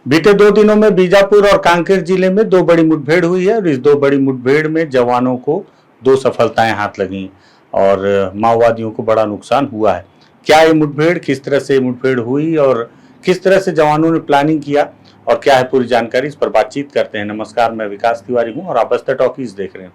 बीते 2 दिनों में बीजापुर और कांकेर जिले में 2 बड़ी मुठभेड़ हुई है और इस 2 बड़ी मुठभेड़ में जवानों को 2 सफलताएं हाथ लगी और माओवादियों को बड़ा नुकसान हुआ है। क्या ये मुठभेड़, किस तरह से मुठभेड़ हुई और किस तरह से जवानों ने प्लानिंग किया और क्या है पूरी जानकारी, इस पर बातचीत करते हैं। नमस्कार, मैं विकास तिवारी हूँ और आप बस्तर टॉकीज देख रहे हैं।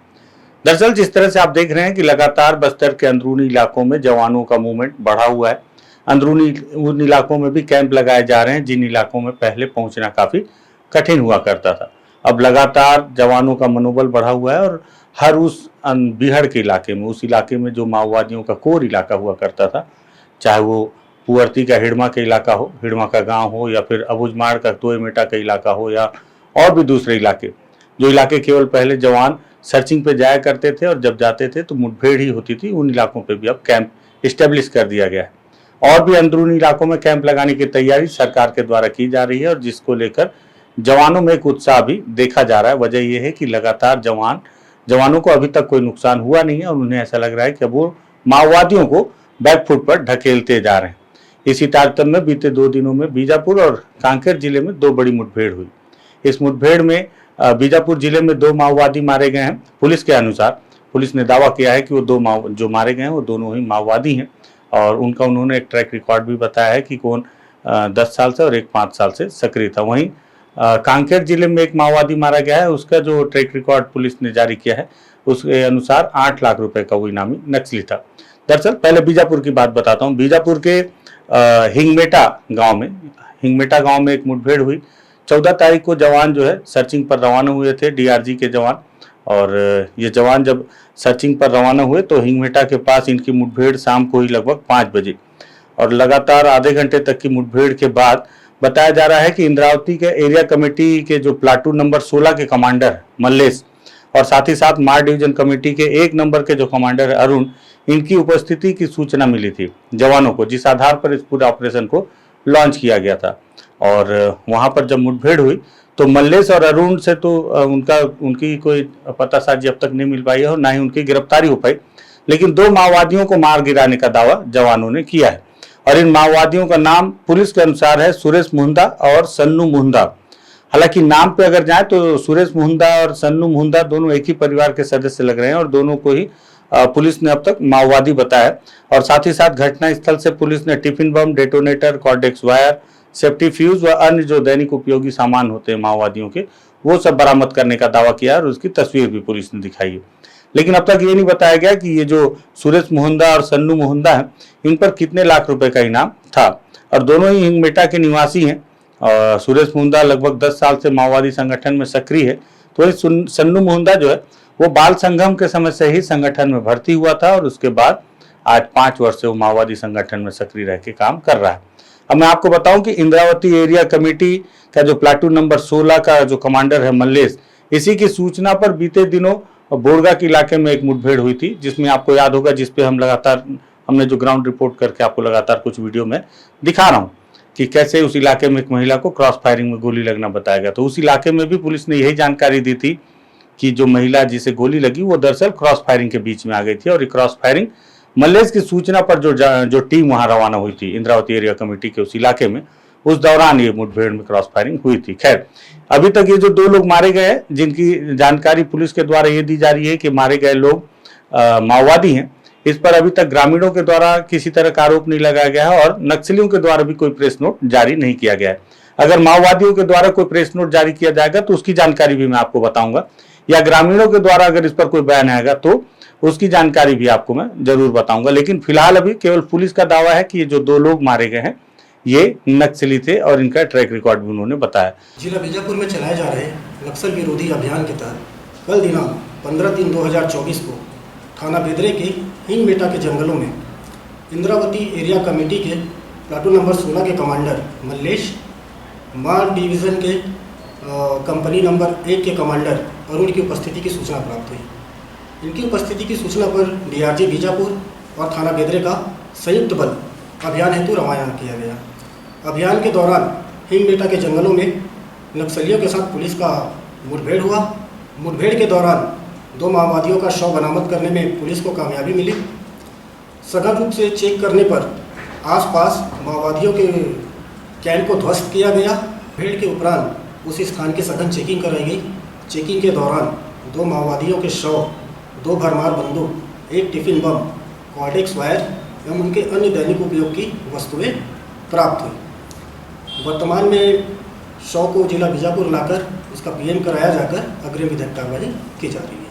दरअसल जिस तरह से आप देख रहे हैं कि लगातार बस्तर के अंदरूनी इलाकों में जवानों का मूवमेंट बढ़ा हुआ है। अंदरूनी उन इलाकों में भी कैंप लगाए जा रहे हैं जिन इलाकों में पहले पहुंचना काफी कठिन हुआ करता था। अब लगातार जवानों का मनोबल बढ़ा हुआ है और हर उस बीहड़ के इलाके में, उस इलाके में जो माओवादियों का कोर इलाका हुआ करता था, चाहे वो पुअर्ती का हिड़मा का इलाका हो, हिड़मा का गांव हो, या फिर अबुझमाड़ का तोयमेटा का इलाका हो, या और भी दूसरे इलाके, जो इलाके केवल पहले जवान सर्चिंग पे जाया करते थे और जब जाते थे तो मुठभेड़ ही होती थी, उन इलाकों पे भी अब कैंप इस्टेब्लिश कर दिया गया है। और भी अंदरूनी इलाकों में कैंप लगाने की तैयारी सरकार के द्वारा की जा रही है और जिसको लेकर जवानों में एक उत्साह भी देखा जा रहा है। वजह यह है कि लगातार जवानों को अभी तक कोई नुकसान हुआ नहीं है और उन्हें ऐसा लग रहा है कि अब वो माओवादियों को बैकफुट पर ढकेलते जा रहे हैं। इसी तारतम्य में बीते 2 दिनों में बीजापुर और कांकेर जिले में 2 बड़ी मुठभेड़ हुई। इस मुठभेड़ में बीजापुर जिले में 2 माओवादी मारे गए हैं। पुलिस के अनुसार, पुलिस ने दावा किया है कि वो 2 जो मारे गए हैं वो दोनों ही माओवादी हैं और उनका उन्होंने एक ट्रैक रिकॉर्ड भी बताया है कि कौन 10 साल से और एक 5 साल से सक्रिय था। वहीं कांकेर जिले में एक माओवादी मारा गया है, उसका जो ट्रैक रिकॉर्ड पुलिस ने जारी किया है उसके अनुसार 8 लाख रुपए का वो इनामी नक्सली था। दरअसल पहले बीजापुर की बात बताता हूँ। बीजापुर के हिंगमेटा गांव में एक मुठभेड़ हुई। 14 तारीख को जवान जो है सर्चिंग पर रवाना हुए थे, डीआरजी के जवान, और ये जवान जब सर्चिंग पर रवाना हुए तो हिंगमेटा के पास इनकी मुठभेड़ शाम को ही लगभग 5 बजे और लगातार आधे घंटे तक की मुठभेड़ के बाद बताया जा रहा है कि इंद्रावती के एरिया कमेटी के जो प्लाटून नंबर 16 के कमांडर मल्लेश और साथ ही साथ मार डिवीजन कमेटी के 1 नंबर के जो कमांडर है अरुण, इनकी उपस्थिति की सूचना मिली थी जवानों को, जिस आधार पर इस पूरे ऑपरेशन को लॉन्च किया गया था। और वहां पर जब मुठभेड़ हुई तो मल्लेश और अरुण से तो उनकी कोई पतासाजी अब तक नहीं मिल पाई है और ना ही उनकी गिरफ्तारी हो पाई, लेकिन 2 माओवादियों को मार गिराने का दावा जवानों ने किया है और इन माओवादियों का नाम पुलिस के अनुसार है सुरेश मुहुंदा और सन्नू मुहुंदा। हालांकि नाम पे अगर जाए तो सुरेश मुहुंदा और सन्नू मुहुंदा दोनों एक ही परिवार के सदस्य लग रहे हैं और दोनों को ही पुलिस ने अब तक माओवादी बताया। और साथ ही साथ घटनास्थल से पुलिस ने tiffin bomb, detonator, Cordtex wire, safety fuse व अन्य जो दैनिक उपयोगी सामान होते हैं माओवादियों के, वो सब बरामद करने का दावा किया और उसकी तस्वीर भी पुलिस ने दिखाई है। लेकिन अब तक ये नहीं बताया गया कि ये जो सुरेश मुहुंदा और सन्नू मुहुंदा है, इन पर कितने लाख रुपए का इनाम था और दोनों ही हिंगमेटा के निवासी हैं। और सुरेश मुहुंदा लगभग 10 साल से माओवादी संगठन में सक्रिय है, तो सन्नू मुहुंदा जो है वो बाल संगम के समय से ही संगठन में भर्ती हुआ था और उसके बाद आज 5 वर्ष से वो माओवादी संगठन में सक्रिय रह के काम कर रहा है। अब मैं आपको बताऊं कि इंद्रावती एरिया कमेटी का जो प्लाटून नंबर 16 का जो कमांडर है मल्लेश, इसी की सूचना पर बीते दिनों बोरगा के इलाके में एक मुठभेड़ हुई थी, जिसमें आपको याद होगा, जिसपे हमने जो ग्राउंड रिपोर्ट करके आपको लगातार कुछ वीडियो में दिखा रहा हूं कि कैसे उस इलाके में एक महिला को क्रॉस फायरिंग में गोली लगना बताया गया। तो उस इलाके में भी पुलिस ने यही जानकारी दी थी कि जो महिला जिसे गोली लगी वो दरअसल क्रॉस फायरिंग के बीच में आ गई थी और ये क्रॉस फायरिंग मल्लेश की सूचना पर जो टीम वहां रवाना हुई थी इंद्रावती एरिया कमेटी के उस इलाके में, उस दौरान ये मुठभेड़ में क्रॉस फायरिंग हुई थी। खैर, अभी तक ये जो 2 लोग मारे गए हैं, जिनकी जानकारी पुलिस के द्वारा ये दी जा रही है कि मारे गए लोग माओवादी हैं, इस पर अभी तक ग्रामीणों के द्वारा किसी तरह का आरोप नहीं लगाया गया है और नक्सलियों के द्वारा भी कोई प्रेस नोट जारी नहीं किया गया है। अगर माओवादियों के द्वारा कोई प्रेस नोट जारी किया जाएगा तो उसकी जानकारी भी मैं आपको बताऊंगा, या ग्रामीणों के द्वारा अगर इस पर कोई बयान आएगा तो उसकी जानकारी भी आपको मैं जरूर बताऊंगा। लेकिन फिलहाल अभी केवल पुलिस का दावा है कि ये जो 2 लोग मारे गए हैं ये नक्सली थे और इनका ट्रैक रिकॉर्ड भी उन्होंने बताया। जिला बीजापुर में चलाए जा रहे नक्सल विरोधी अभियान के तहत कल दिनांक 15/3/2024 को थाना बेदरे के हिंगमेटा के जंगलों में इंद्रावती एरिया कमेटी के प्लाटून नंबर 16 के कमांडर मल्लेश, मार डिवीज़न के कंपनी नंबर 1 के कमांडर अरुण की उपस्थिति की सूचना प्राप्त हुई। इनकी उपस्थिति की सूचना पर डीआरजी बीजापुर और थाना बेदरे का संयुक्त बल अभियान हेतु रवाना किया गया। अभियान के दौरान हिंगमेटा के जंगलों में नक्सलियों के साथ पुलिस का मुठभेड़ हुआ। मुठभेड़ के दौरान 2 माओवादियों का शव बरामद करने में पुलिस को कामयाबी मिली। सघन रूप से चेक करने पर आसपास माओवादियों के कैंप को ध्वस्त किया गया भीड़ के उपरांत उस स्थान की सघन चेकिंग कराई गई। चेकिंग के दौरान 2 माओवादियों के शव, 2 भरमार बंदूक, 1 टिफिन बम, कॉर्डेक्स वायर एवं उनके अन्य दैनिक उपयोग की वस्तुएं प्राप्त हुई। वर्तमान में शव को जिला बीजापुर लाकर उसका पीएम कराया जाकर अग्रिम विधिक कार्रवाई की जा रही है।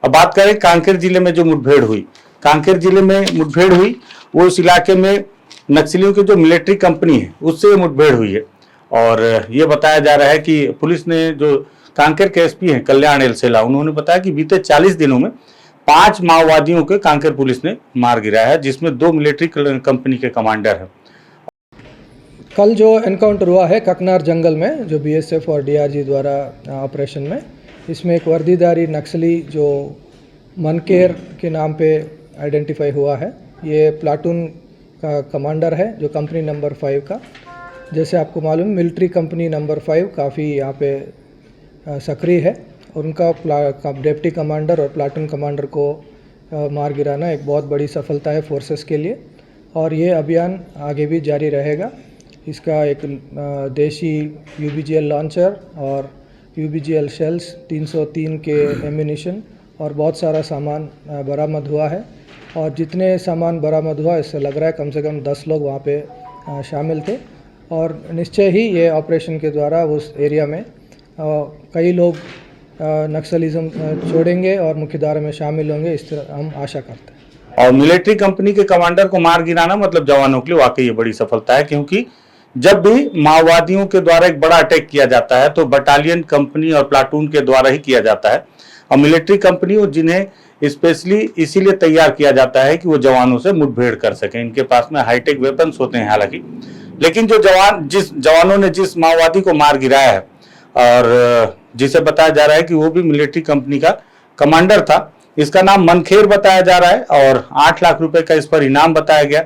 अब बात करें कांकेर जिले में जो मुठभेड़ हुई, कांकेर जिले में मुठभेड़ हुई वो उस इलाके में नक्सलियों की जो मिलिट्री कंपनी है उससे मुठभेड़ हुई है। और ये बताया जा रहा है कि पुलिस ने, जो कांकेर के एसपी हैं कल्याण एलसेला, उन्होंने बताया कि बीते 40 दिनों में 5 माओवादियों के कांकेर पुलिस ने मार गिराया है, जिसमें 2 मिलिट्री कंपनी के कमांडर हैं। कल जो एनकाउंटर हुआ है ककनार जंगल में, जो बीएसएफ और डीआरजी द्वारा ऑपरेशन में, इसमें एक वर्दीधारी नक्सली जो मनकेर के नाम पे आइडेंटिफाई हुआ है, ये प्लाटून का कमांडर है, जो कंपनी नंबर 5 का। जैसे आपको मालूम, मिलिट्री कंपनी नंबर 5 काफ़ी यहाँ पे सक्रिय है और उनका डिप्टी कमांडर और प्लाटून कमांडर को मार गिराना एक बहुत बड़ी सफलता है फोर्सेस के लिए, और ये अभियान आगे भी जारी रहेगा। इसका एक देशी यूबीजीएल लॉन्चर और यूबीजीएल शेल्स, 303 के एम्यूनिशन और बहुत सारा सामान बरामद हुआ है। और जितने सामान बरामद हुआ, इससे लग रहा है कम से कम 10 लोग वहाँ पे शामिल थे, और निश्चय ही ये ऑपरेशन के द्वारा उस एरिया में कई लोग नक्सलिज्म छोड़ेंगे और मुख्यधारा में शामिल होंगे, इस तरह हम आशा करते हैं। और मिलिट्री कंपनी के कमांडर को मार गिराना मतलब जवानों के लिए वाकई ये बड़ी सफलता है, क्योंकि जब भी माओवादियों के द्वारा एक बड़ा अटैक किया जाता है तो बटालियन, कंपनी और प्लाटून के द्वारा ही किया जाता है। और मिलिट्री कंपनी, जिन्हें स्पेशली इसीलिए तैयार किया जाता है कि वो जवानों से मुठभेड़ कर सकें। इनके पास में हाईटेक वेपन्स होते हैं हालांकि, लेकिन जिस जवानों ने जिस माओवादी को मार गिराया है और जिसे बताया जा रहा है कि वो भी मिलिट्री कंपनी का कमांडर था, इसका नाम मनखेर बताया जा रहा है और 8 लाख रुपए का इस पर इनाम बताया गया।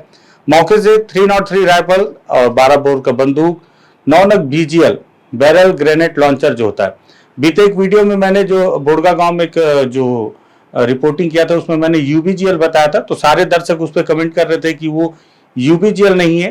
मौके से 303 राइफल और 12 बोर का बंदूक, 9 नग बीजीएल बैरल ग्रेनेड लॉन्चर जो होता है। बीते एक वीडियो में मैंने जो बोड़गा गांव में एक जो रिपोर्टिंग किया था उसमें मैंने यूबीजीएल बताया था, तो सारे दर्शक उस पर कमेंट कर रहे थे कि वो यूबीजीएल नहीं है,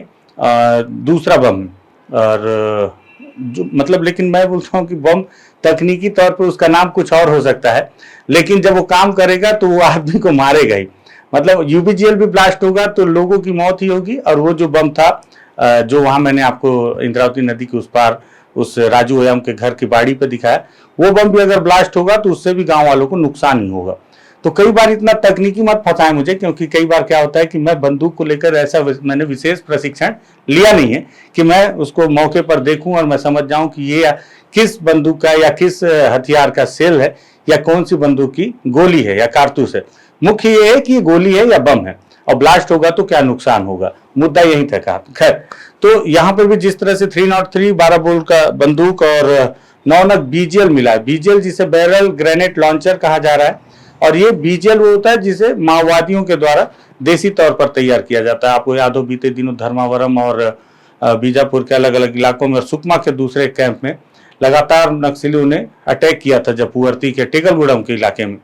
दूसरा बम है। और जो मतलब, लेकिन मैं बोलता हूँ कि बम तकनीकी तौर पर उसका नाम कुछ और हो सकता है, लेकिन जब वो काम करेगा तो वो आदमी को मारेगा ही। मतलब यूबीजीएल भी ब्लास्ट होगा तो लोगों की मौत ही होगी। और वो जो बम था जो वहां मैंने आपको इंद्रावती नदी के उस पार उस राजू ओयाम के घर की बाड़ी पे दिखाया, वो बम भी अगर ब्लास्ट होगा तो उससे भी गांव वालों को नुकसान ही होगा। तो कई बार इतना तकनीकी मत फंसाएं मुझे, क्योंकि कई बार क्या होता है कि मैं बंदूक को लेकर ऐसा मैंने विशेष प्रशिक्षण लिया नहीं है कि मैं उसको मौके पर देखूं और मैं समझ जाऊं कि ये किस बंदूक का या किस हथियार का सेल है या कौन सी बंदूक की गोली है या कारतूस है। मुख्य ये है कि ये गोली है या बम है, और ब्लास्ट होगा तो क्या नुकसान होगा, मुद्दा यही था। खैर, तो यहाँ पर भी जिस तरह से 303 12 बोर का बंदूक और 9 नग बीजीएल मिला है, बीजीएल जिसे बैरल ग्रेनेड लॉन्चर कहा जा रहा है, और ये बीजीएल वो होता है जिसे माओवादियों के द्वारा देसी तौर पर तैयार किया जाता है। आपको याद हो बीते दिनों धर्मावरम और बीजापुर के अलग अलग इलाकों में और सुकमा के दूसरे कैंप में लगातार नक्सलियों ने अटैक किया था, जपुवर्ती के टेकलगुड़म के इलाके में।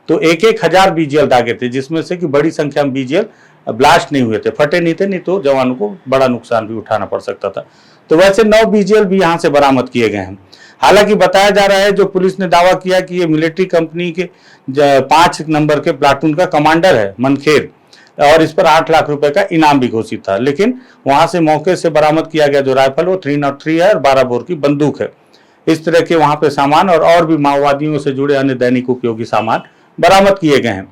तो 1,000 बीजीएल दागे थे, जिसमें से कि बड़ी संख्या में बीजीएल ब्लास्ट नहीं हुए थे, फटे नहीं थे, नहीं तो जवानों को बड़ा नुकसान भी उठाना पड़ सकता था। तो वैसे 9 बीजीएल भी यहाँ से बरामद किए गए हैं। हालांकि बताया जा रहा है, जो पुलिस ने दावा किया कि ये मिलिट्री कंपनी के 5 नंबर के प्लाटून का कमांडर है मनखेर, और इस पर 8 लाख रुपए का इनाम भी घोषित था। लेकिन वहां से मौके से बरामद किया गया जो राइफल वो 303 है और 12 बोर की बंदूक है। इस तरह के वहां पे सामान और भी माओवादियों से जुड़े अन्य दैनिक उपयोगी सामान बरामद किए गए हैं।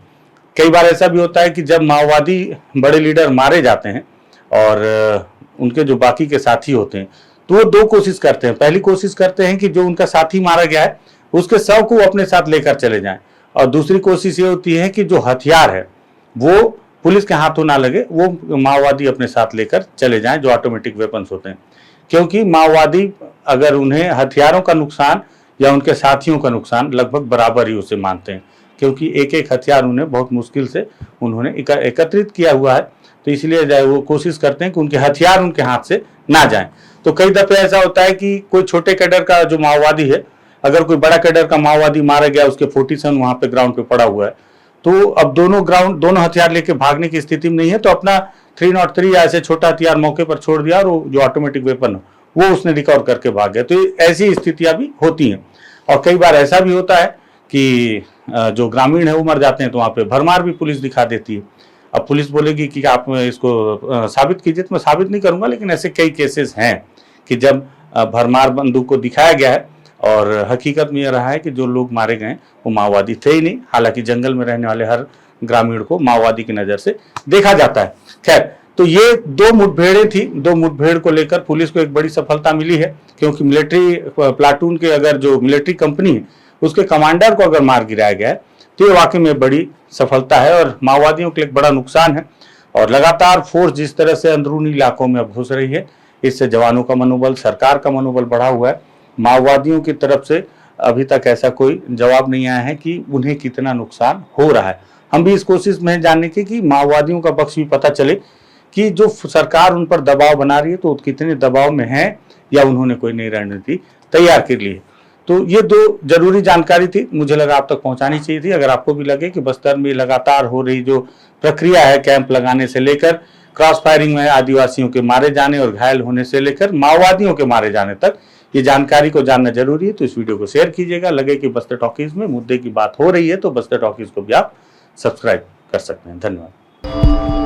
कई बार ऐसा भी होता है कि जब माओवादी बड़े लीडर मारे जाते हैं और उनके जो बाकी के साथी होते हैं, तो वो 2 कोशिश करते हैं। पहली कोशिश करते हैं कि जो उनका साथी मारा गया है उसके शव को अपने साथ लेकर चले जाएं, और दूसरी कोशिश ये होती है कि जो हथियार है वो पुलिस के हाथों ना लगे, वो माओवादी अपने साथ लेकर चले जाएं, जो ऑटोमेटिक वेपन्स होते हैं। क्योंकि माओवादी अगर उन्हें हथियारों का नुकसान या उनके साथियों का नुकसान लगभग बराबर ही उसे मानते हैं, क्योंकि एक एक हथियार उन्हें बहुत मुश्किल से उन्होंने एकत्रित किया हुआ है। तो इसलिए वो कोशिश करते हैं कि उनके हथियार उनके हाथ से ना जाएं। तो कई दफे ऐसा होता है कि कोई छोटे कैडर का जो माओवादी है, अगर कोई बड़ा कैडर का माओवादी मारा गया, उसके 47 वहां पे ग्राउंड पे पड़ा हुआ है, तो अब दोनों हथियार लेके भागने की स्थिति में नहीं है, तो अपना 303 या ऐसे छोटा हथियार मौके पर छोड़ दिया और जो ऑटोमेटिक वेपन वो उसने रिकवर करके भाग गया। तो ऐसी स्थितियां भी होती हैं। और कई बार ऐसा भी होता है कि जो ग्रामीण है वो मर जाते हैं तो वहाँ पे भरमार भी पुलिस दिखा देती है। अब पुलिस बोलेगी कि आप इसको साबित कीजिए, तो मैं साबित नहीं करूंगा, लेकिन ऐसे कई केसेस हैं कि जब भरमार बंदूक को दिखाया गया है और हकीकत में यह रहा है कि जो लोग मारे गए वो माओवादी थे ही नहीं। हालांकि जंगल में रहने वाले हर ग्रामीण को माओवादी की नज़र से देखा जाता है। खैर, तो ये दो मुठभेड़ें थी। दो मुठभेड़ को लेकर पुलिस को एक बड़ी सफलता मिली है, क्योंकि मिलिट्री प्लाटून के अगर जो मिलिट्री कंपनी है उसके कमांडर को अगर मार गिराया गया है तो ये वाकई में बड़ी सफलता है और माओवादियों के लिए बड़ा नुकसान है। और लगातार फोर्स जिस तरह से अंदरूनी इलाकों में अब घुस रही है, इससे जवानों का मनोबल, सरकार का मनोबल बढ़ा हुआ है। माओवादियों की तरफ से अभी तक ऐसा कोई जवाब नहीं आया है कि उन्हें कितना नुकसान हो रहा है। हम भी इस कोशिश में जानने की कि माओवादियों का पक्ष भी पता चले कि जो सरकार उन पर दबाव बना रही है तो कितने दबाव में है या उन्होंने कोई नई रणनीति तैयार कर ली है। तो ये दो जरूरी जानकारी थी, मुझे लगा आप तक पहुंचानी चाहिए थी। अगर आपको भी लगे कि बस्तर में लगातार हो रही जो प्रक्रिया है, कैंप लगाने से लेकर क्रॉस फायरिंग में आदिवासियों के मारे जाने और घायल होने से लेकर माओवादियों के मारे जाने तक, ये जानकारी को जानना जरूरी है, तो इस वीडियो को शेयर कीजिएगा। लगे कि बस्तर टॉकीज में मुद्दे की बात हो रही है तो बस्तर टॉकीज को भी आप सब्सक्राइब कर सकते हैं। धन्यवाद।